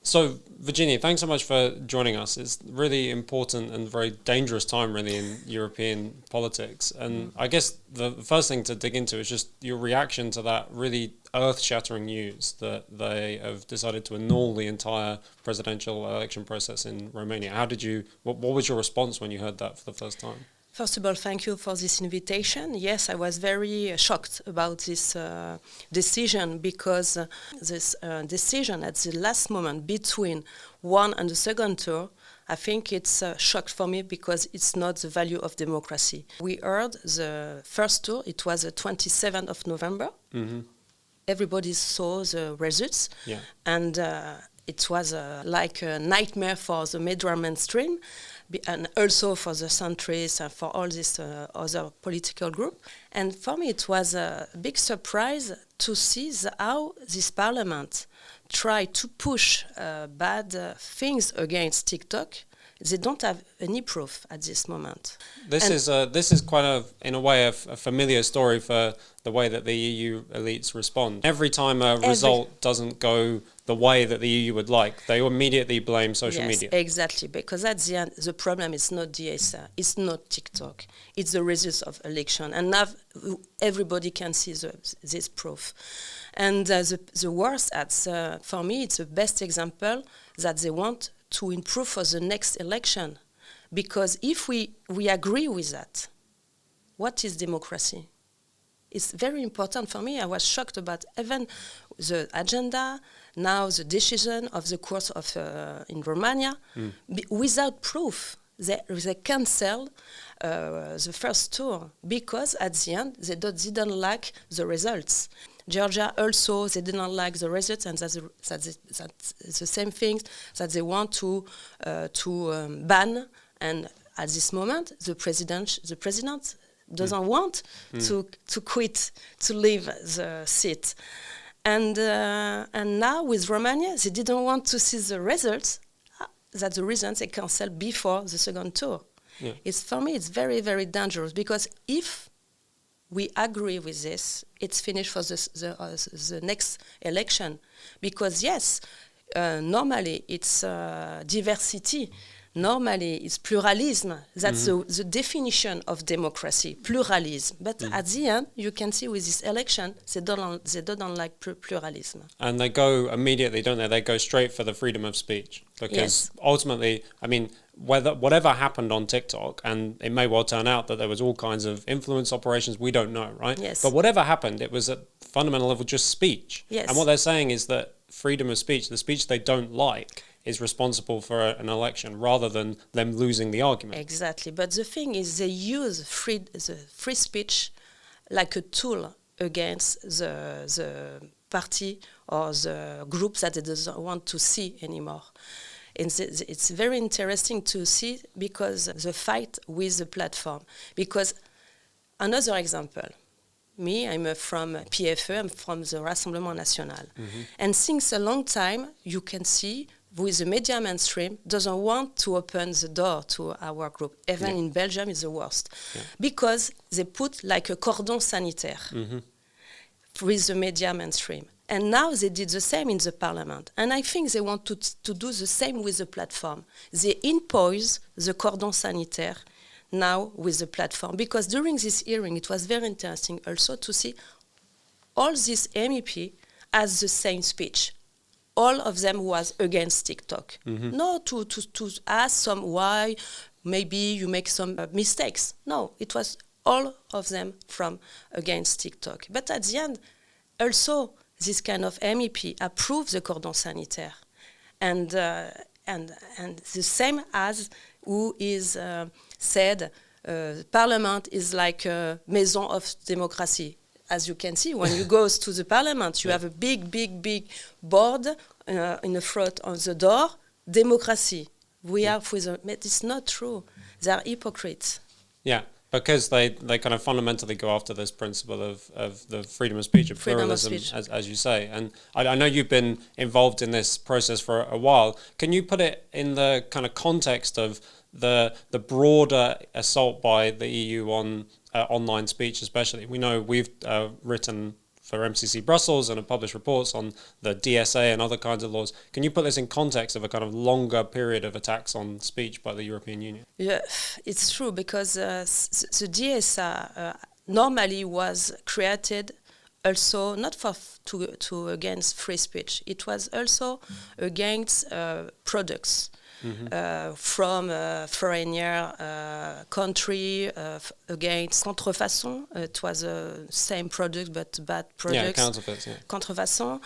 So, Virginie, thanks so much for joining us. It's really important and very dangerous time, really, in European politics. And I guess the first thing to dig into is just your reaction to that really earth-shattering news that they have decided to annul the entire presidential election process in Romania. What was your response when you heard that for the first time? First of all, thank you for this invitation. Yes, I was very shocked about this decision because this decision at the last moment between one and the second tour, I think it's a shock for me because it's not the value of democracy. We heard the first tour, it was the 27th of November. Mm-hmm. Everybody saw the results, and it was like a nightmare for the media mainstream, and also for the centrists and for all this other political group. And for me, it was a big surprise to see how this parliament tried to push bad things against TikTok. They don't have any proof at this moment. This is quite in a way, a familiar story for the way that the EU elites respond. Every time a result doesn't go the way that the EU would like, they immediately blame social media. Exactly, because at the end, the problem is not DSR, it's not TikTok, it's the results of election. And now everybody can see this proof. And the worst, for me, it's the best example that they want to improve for the next election. Because if we agree with that, what is democracy? It's very important for me. I was shocked about even the agenda, now the decision of the court of in Romania, without proof. They cancelled the first tour because at the end they didn't like the results. Georgia also, they didn't like the results, and that's the same thing that they want to ban. And at this moment, the president doesn't want to quit, to leave the seat. And now with Romania, they didn't want to see the results. That's the reason they canceled before the second tour. Yeah. For me, it's very, very dangerous because if we agree with this, it's finished for the next election. Because yes, normally it's diversity. Normally it's pluralism. That's the definition of democracy, pluralism. But at the end, you can see with this election, they don't like pluralism. And they go immediately, don't they? They go straight for the freedom of speech. Because ultimately, I mean, whatever happened on TikTok, and it may well turn out that there was all kinds of influence operations, we don't know, right? Yes. But whatever happened, it was at fundamental level just speech. Yes. And what they're saying is that freedom of speech, the speech they don't like, is responsible for an election rather than them losing the argument. Exactly. But the thing is they use the free speech like a tool against the party or the group that they don't want to see anymore. And it's very interesting to see because the fight with the platform. Because another example, I'm from PFE, I'm from the Rassemblement National. Mm-hmm. And since a long time, you can see with the media mainstream doesn't want to open the door to our group. Even in Belgium, it's the worst. Yeah. Because they put like a cordon sanitaire with the media mainstream. And now they did the same in the parliament. And I think they want to do the same with the platform. They impose the cordon sanitaire now with the platform. Because during this hearing, it was very interesting also to see all these MEP as the same speech. All of them was against TikTok. Mm-hmm. No, to ask some why, maybe you make some mistakes. No, it was all of them from against TikTok. But at the end, also, this kind of MEP approved the cordon sanitaire. And the same as who is said, Parliament is like a maison of democracy. As you can see, when you go to the parliament, you have a big board in the front of the door, democracy. We are for the... But it's not true. They are hypocrites. Yeah, because they kind of fundamentally go after this principle of the freedom of speech, of pluralism, as you say. And I know you've been involved in this process for a while. Can you put it in the kind of context of the broader assault by the EU on online speech especially? We know we've written for MCC Brussels and have published reports on the DSA and other kinds of laws. Can you put this in context of a kind of longer period of attacks on speech by the European Union? Yeah, it's true, because the DSA normally was created also not to against free speech. It was also against products. From foreigner country against contrefaçon. It was the same product but bad products. Yeah, counterfeits. Yeah. Contrefaçon.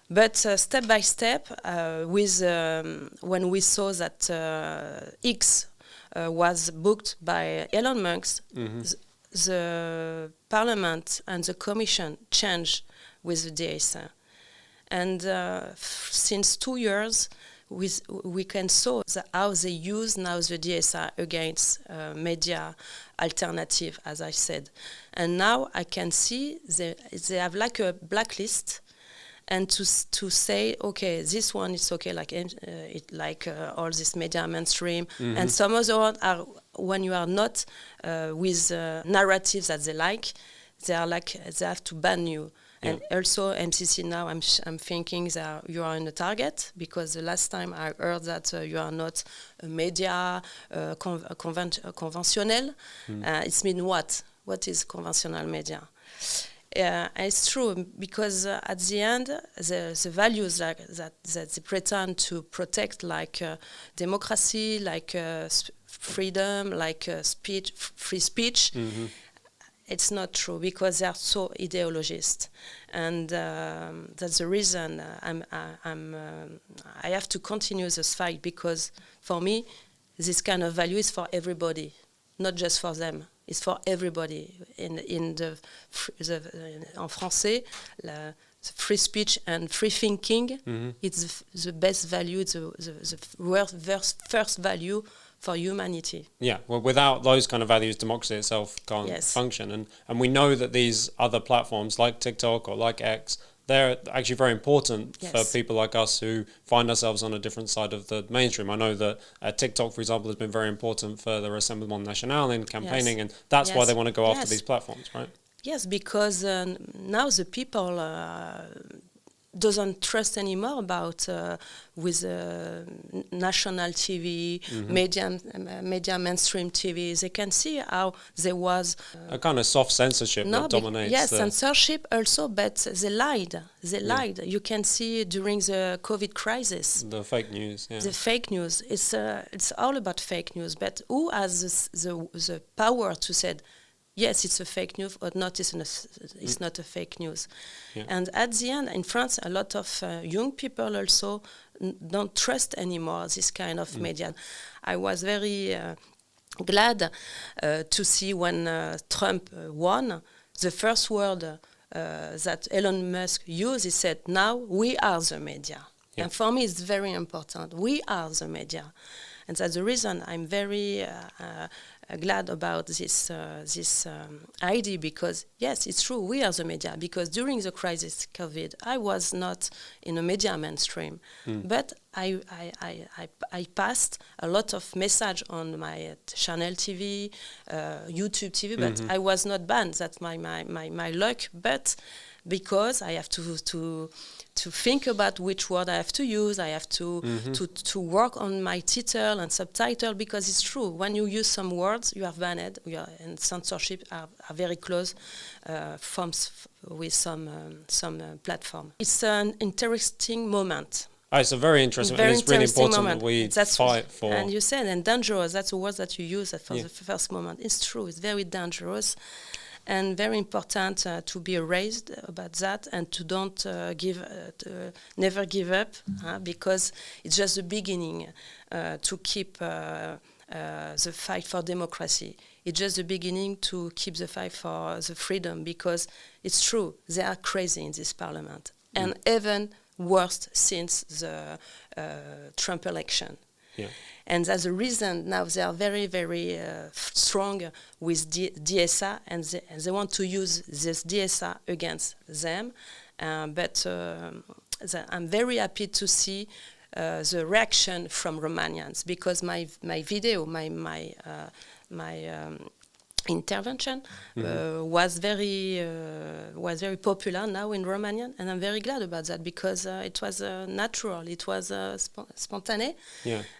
But step by step, with when we saw that X was booked by Elon Musk, the Parliament and the Commission changed with the DSA. And since 2 years, we can see how they use now the DSA against media alternative, as I said. And now I can see they have like a blacklist, and to say, okay, this one is okay, like all this media mainstream, and some other one are when you are not with narratives that they like, they have to ban you. And also MCC now, I'm thinking that you are in the target, because the last time I heard that you are not a media conventional. It means what? What is conventional media? It's true, because at the end, the values that they pretend to protect, like democracy, like freedom, like free speech, it's not true, because they are so ideologist, and that's the reason I have to continue this fight, because for me, this kind of value is for everybody, not just for them. It's for everybody. En français, the free speech and free thinking, it's the best value, the first value for humanity. Yeah, well, without those kind of values, democracy itself can't function. And we know that these other platforms like TikTok or like X, they're actually very important for people like us who find ourselves on a different side of the mainstream. I know that TikTok, for example, has been very important for the Rassemblement National in campaigning, and that's why they want to go after these platforms, right? Yes, because now the people doesn't trust anymore about with national TV, media mainstream TV. They can see how there was a kind of soft censorship that dominates. Yes, censorship also, but they lied. They lied. You can see during the COVID crisis. The fake news. Yeah. The fake news. It's all about fake news. But who has the power to say, yes, it's a fake news, or not, it's not a fake news. Yeah. And at the end, in France, a lot of young people also don't trust anymore this kind of media. I was very glad to see when Trump won, the first word that Elon Musk used, he said, now we are the media. Yeah. And for me, it's very important. We are the media. And that's the reason I'm very glad about this idea, because yes, it's true, we are the media, because during the crisis COVID, I was not in a media mainstream, but I passed a lot of message on my channel TV, YouTube TV, but I was not banned. That's my luck, but because I have to think about which word I have to use. I have to work on my title and subtitle, because it's true. When you use some words, you are banned, and censorship are very close with some platform. It's an interesting moment. It's a very interesting, and it's really important that we fight for. And you said, and dangerous, that's the word that you use for the first moment. It's true, it's very dangerous. And very important to be raised about that, and to don't never give up, because it's just the beginning to keep the fight for democracy. It's just the beginning to keep the fight for the freedom, because it's true, they are crazy in this parliament, and even worse since the Trump election. Yeah. And that's the reason now they are very, very strong with DSA, and they want to use this DSA against them. But I'm very happy to see the reaction from Romanians, because my video, my intervention was very popular now in Romania, and I'm very glad about that because it was natural, it was spontaneous,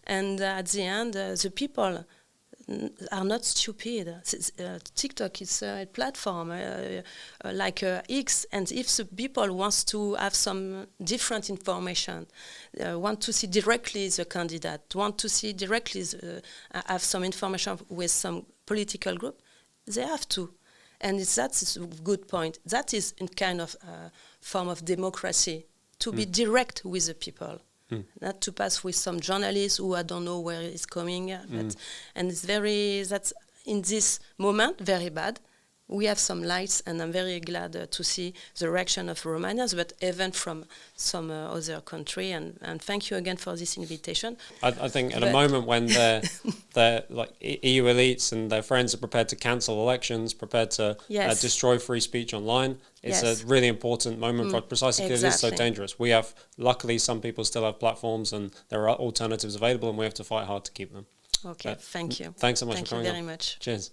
and at the end the people are not stupid. TikTok is a platform like X, and if the people wants to have some different information, want to see directly the candidate, want to see directly have some information with some political group, they have to. And that's a good point. That is a kind of form of democracy, to be direct with the people. Not to pass with some journalists who I don't know where it's coming, and it's that's in this moment very bad. We have some lights, and I'm very glad to see the reaction of Romanians, but even from some other country. And thank you again for this invitation. I think at a moment when they're like EU elites and their friends are prepared to cancel elections, prepared to destroy free speech online, it's a really important moment for precisely because it is so dangerous. We have, luckily, some people still have platforms, and there are alternatives available, and we have to fight hard to keep them. Okay, thank you. Thanks so much for coming on. Thank you very much. Cheers.